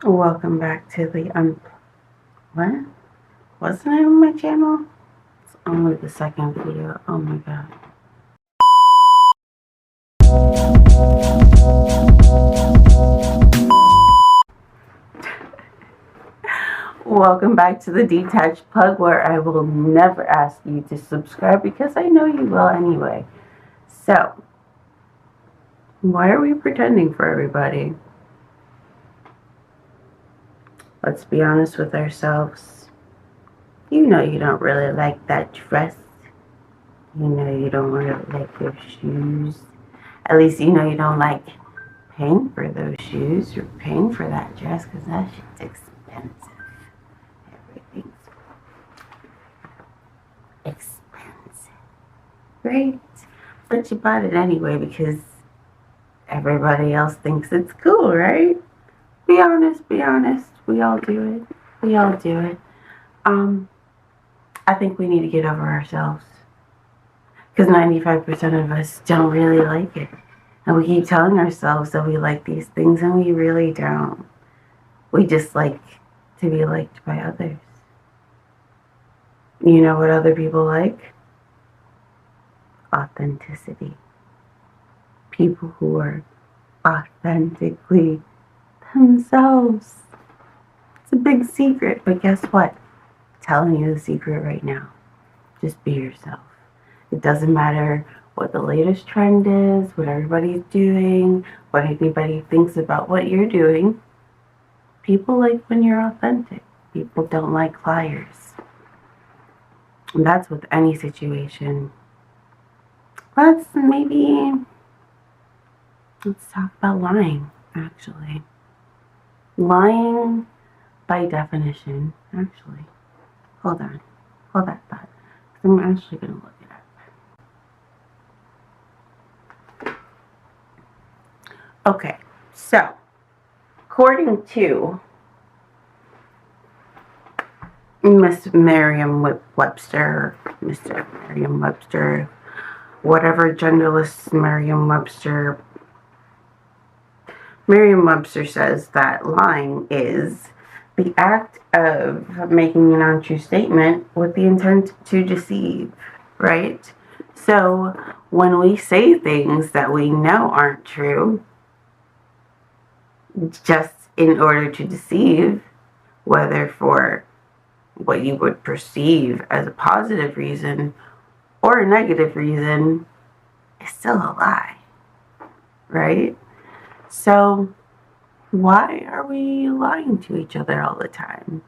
Welcome back to the what? What's the name of my channel? It's only the second video. Oh my god. Welcome back to the Detached Plug, where I will never ask you to subscribe because I know you will anyway. So, why are we pretending for everybody? Let's be honest with ourselves. You know you don't really like that dress. You know you don't really like your shoes. At least you know you don't like paying for those shoes. You're paying for that dress because that shit's expensive. Everything's expensive. Right? But you bought it anyway because everybody else thinks it's cool, right? Be honest, be honest. We all do it. We all do it. I think we need to get over ourselves. Because 95% of us don't really like it. And we keep telling ourselves that we like these things and we really don't. We just like to be liked by others. You know what other people like? Authenticity. People who are authentically themselves. It's a big secret, but guess what? I'm telling you the secret right now. Just be yourself. It doesn't matter what the latest trend is, what everybody's doing, what anybody thinks about what you're doing. People like when you're authentic. People don't like liars. And that's with any situation. Let's talk about lying, actually. Lying by definition, actually. Hold on. Hold that thought. I'm actually going to look it up. Okay, so, according to Miss Merriam-Webster, Mr. Merriam-Webster, whatever genderless Merriam-Webster says that lying is the act of making an untrue statement with the intent to deceive, right? So when we say things that we know aren't true, just in order to deceive, whether for what you would perceive as a positive reason or a negative reason, it's still a lie, right? So why are we lying to each other all the time?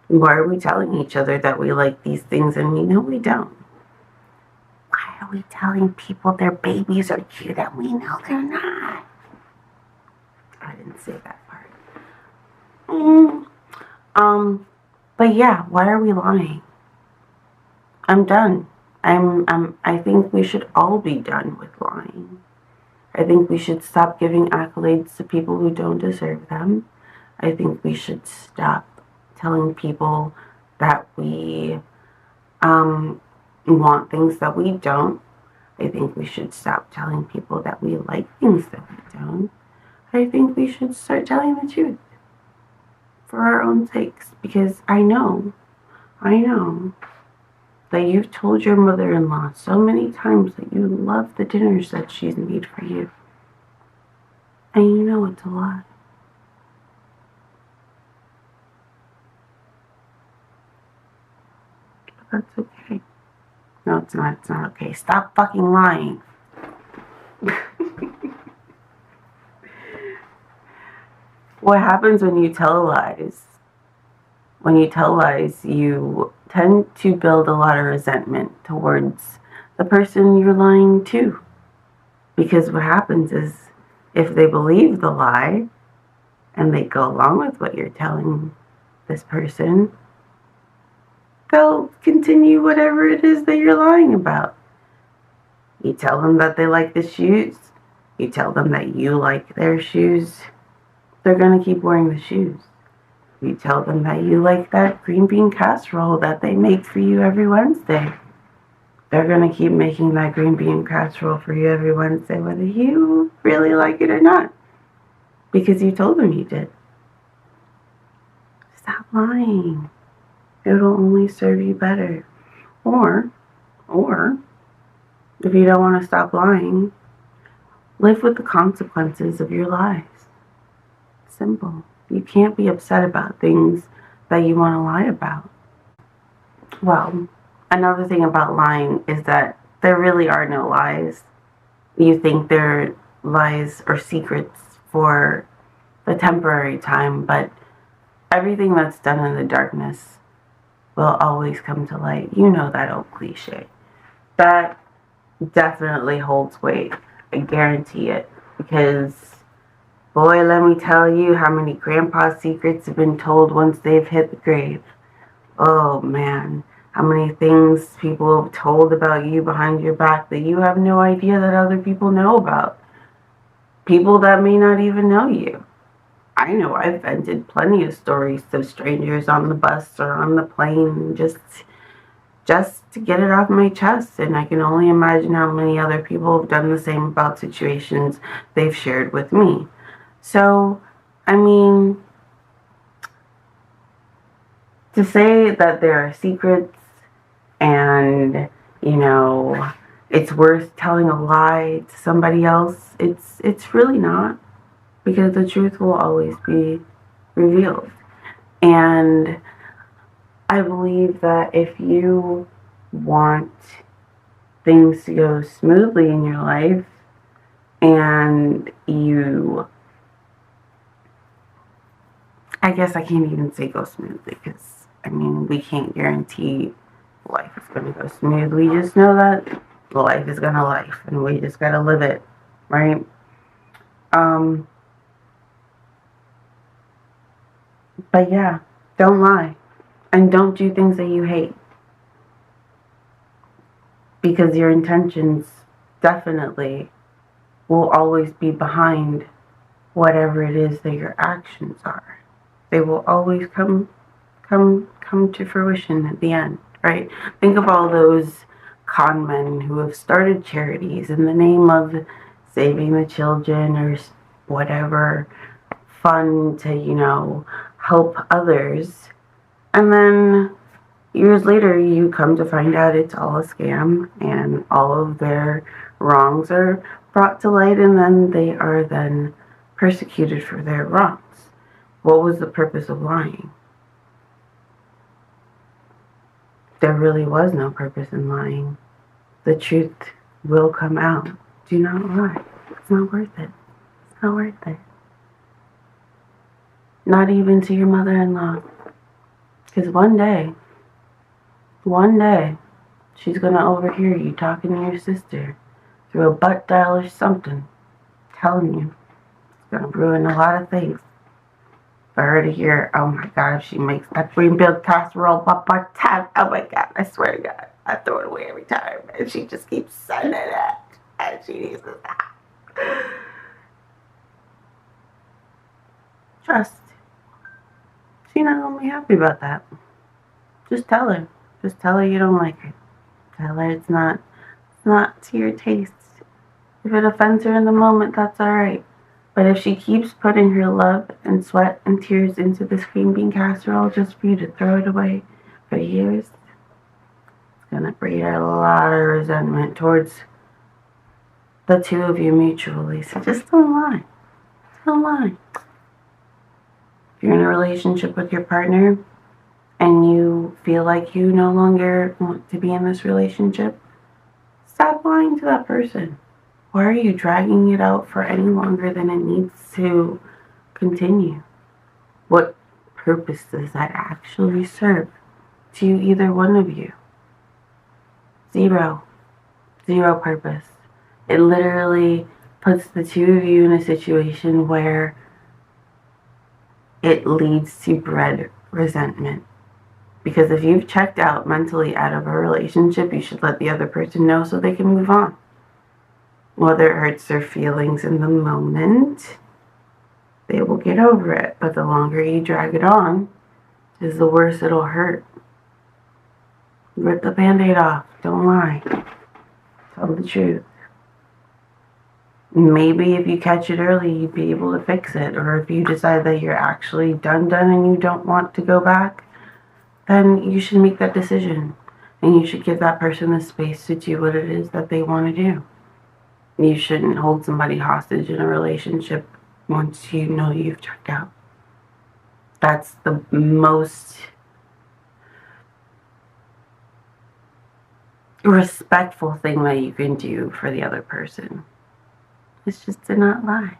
Why are we telling each other that we like these things and we know we don't? Why are we telling people their babies are cute and we know they're not? I didn't say that part. But yeah, why are we lying? I'm done. I think we should all be done with lying. I think we should stop giving accolades to people who don't deserve them. I think we should stop telling people that we want things that we don't. I think we should stop telling people that we like things that we don't. I think we should start telling the truth for our own sakes, because I know that you've told your mother-in-law so many times that you love the dinners that she's made for you. And you know it's a lie. But that's okay. No, it's not. It's not okay. Stop fucking lying. What happens when you tell lies? When you tell lies, you tend to build a lot of resentment towards the person you're lying to. Because what happens is, if they believe the lie and they go along with what you're telling this person, they'll continue whatever it is that you're lying about. You tell them that they like the shoes. You tell them that you like their shoes. They're going to keep wearing the shoes. You tell them that you like that green bean casserole that they make for you every Wednesday. They're going to keep making that green bean casserole for you every Wednesday, whether you really like it or not. because you told them you did. Stop lying. It'll only serve you better. Or, if you don't want to stop lying, live with the consequences of your lies. Simple. You can't be upset about things that you want to lie about. Well, another thing about lying is that there really are no lies. You think they're lies or secrets for the temporary time, but everything that's done in the darkness will always come to light. You know that old cliche. That definitely holds weight. I guarantee it. Because, boy, let me tell you how many grandpa's secrets have been told once they've hit the grave. Oh, man. How many things people have told about you behind your back that you have no idea that other people know about. People that may not even know you. I know I've vented plenty of stories to strangers on the bus or on the plane just to get it off my chest, and I can only imagine how many other people have done the same about situations they've shared with me. So, I mean, to say that there are secrets and, it's worth telling a lie to somebody else, it's really not, because the truth will always be revealed. And I believe that if you want things to go smoothly in your life, and I guess I can't even say go smoothly, because, we can't guarantee life is going to go smooth. We just know that life is going to life, and we just got to live it, right? But yeah, don't lie. And don't do things that you hate. Because your intentions definitely will always be behind whatever it is that your actions are. They will always come to fruition at the end, right? Think of all those con men who have started charities in the name of saving the children or whatever fund to, help others. And then years later, you come to find out it's all a scam and all of their wrongs are brought to light, and then they are then persecuted for their wrongs. What was the purpose of lying? There really was no purpose in lying. The truth will come out. Do not lie. It's not worth it. It's not worth it. Not even to your mother-in-law. Because one day, she's going to overhear you talking to your sister through a butt dial or something, telling you it's going to ruin a lot of things. For her to hear, oh my God, if she makes that green-billed casserole, oh my God, I swear to God, I throw it away every time. And she just keeps sending it. And she needs to stop. Trust. She's not going to be happy about that. Just tell her. Just tell her you don't like it. Tell her it's not to your taste. If it offends her in the moment, that's alright. But if she keeps putting her love and sweat and tears into this green bean casserole just for you to throw it away for years, it's going to breed a lot of resentment towards the two of you mutually. So just don't lie. Don't lie. If you're in a relationship with your partner and you feel like you no longer want to be in this relationship, stop lying to that person. Why are you dragging it out for any longer than it needs to continue? What purpose does that actually serve to either one of you? Zero purpose. It literally puts the two of you in a situation where it leads to bred resentment. Because if you've checked out mentally out of a relationship, you should let the other person know so they can move on. Whether it hurts their feelings in the moment, they will get over it. But the longer you drag it on, is the worse it'll hurt. Rip the Band-Aid off. Don't lie. Tell the truth. Maybe if you catch it early, you'd be able to fix it. Or if you decide that you're actually done and you don't want to go back, then you should make that decision. And you should give that person the space to do what it is that they want to do. You shouldn't hold somebody hostage in a relationship once you know you've checked out. That's the most respectful thing that you can do for the other person. It's just to not lie.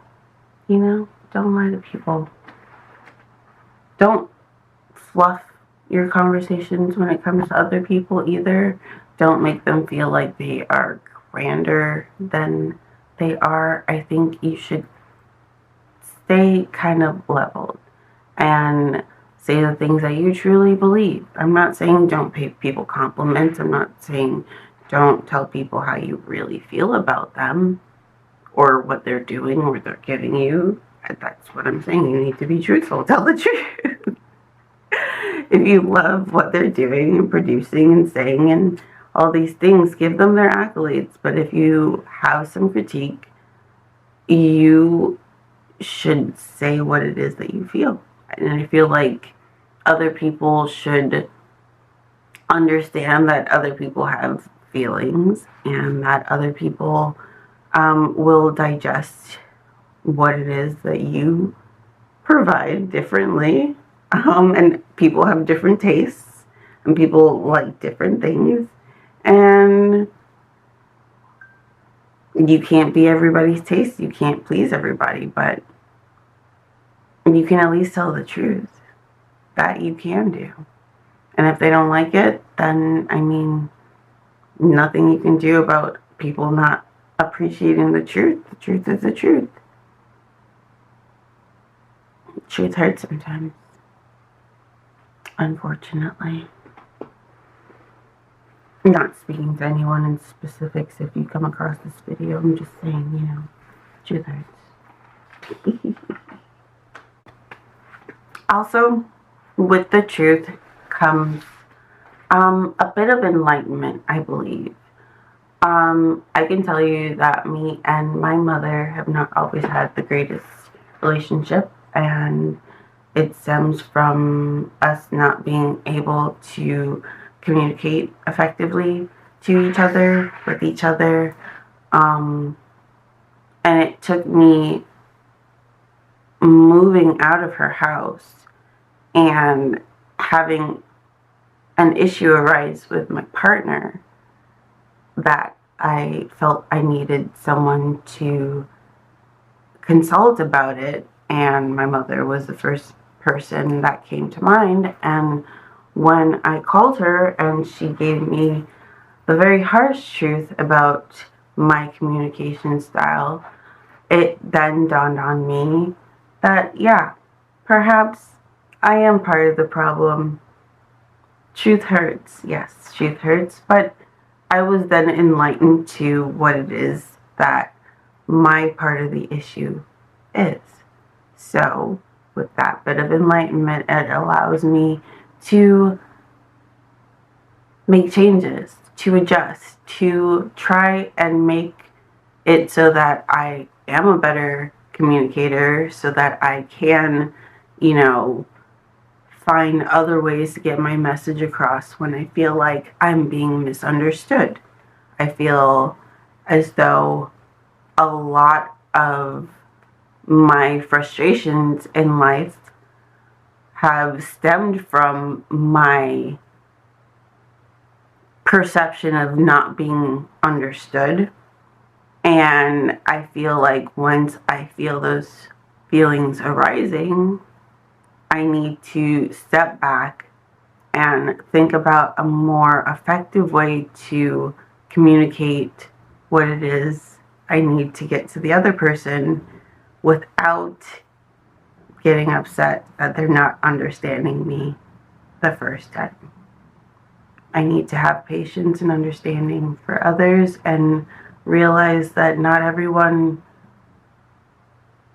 You know? Don't lie to people. Don't fluff your conversations when it comes to other people either. Don't make them feel like they are grander than they are. I think you should stay kind of leveled and say the things that you truly believe. I'm not saying don't pay people compliments. I'm not saying don't tell people how you really feel about them or what they're doing or they're giving you. That's what I'm saying. You need to be truthful. Tell the truth. If you love what they're doing and producing and saying and all these things, give them their accolades. But if you have some critique, you should say what it is that you feel. And I feel like other people should understand that other people have feelings and that other people will digest what it is that you provide differently. And people have different tastes and people like different things. And you can't be everybody's taste. You can't please everybody, but you can at least tell the truth. That you can do. And if they don't like it, then, I mean, nothing you can do about people not appreciating the truth. The truth is the truth. Truth hurts sometimes. Unfortunately. I'm not speaking to anyone in specifics if you come across this video. I'm just saying, you know, truth hurts. Also, with the truth comes a bit of enlightenment, I believe. I can tell you that me and my mother have not always had the greatest relationship, and it stems from us not being able to communicate effectively to each other, with each other. And it took me moving out of her house and having an issue arise with my partner that I felt I needed someone to consult about it, and my mother was the first person that came to mind. And when I called her and she gave me the very harsh truth about my communication style, it then dawned on me that, yeah, perhaps I am part of the problem. Truth hurts. Yes, truth hurts. But I was then enlightened to what it is that my part of the issue is. So, with that bit of enlightenment, it allows me to make changes, to adjust, to try and make it so that I am a better communicator, so that I can, you know, find other ways to get my message across when I feel like I'm being misunderstood. I feel as though a lot of my frustrations in life have stemmed from my perception of not being understood. And I feel like once I feel those feelings arising, I need to step back and think about a more effective way to communicate what it is I need to get to the other person without getting upset that they're not understanding me the first time. I need to have patience and understanding for others and realize that not everyone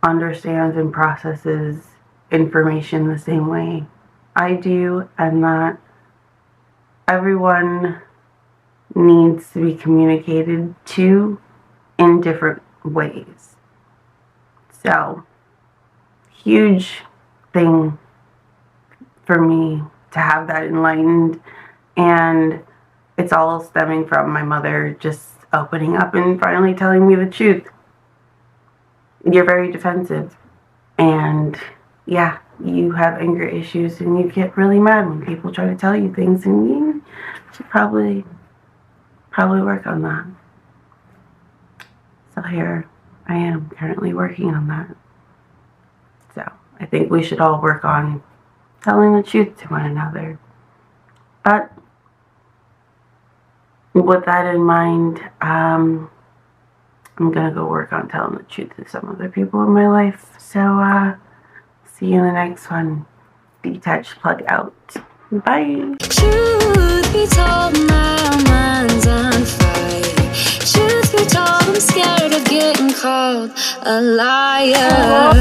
understands and processes information the same way I do, and that everyone needs to be communicated to in different ways. So, huge thing for me to have that enlightened, and it's all stemming from my mother just opening up and finally telling me the truth. You're very defensive, and yeah, you have anger issues, and you get really mad when people try to tell you things, and you should probably work on that. So here I am currently working on that. So I think we should all work on telling the truth to one another. But with that in mind, I'm gonna go work on telling the truth to some other people in my life. So see you in the next one. Detached plug out. Bye. Truth be told, my mind's on fire. Truth be told, I'm scared of getting called a liar.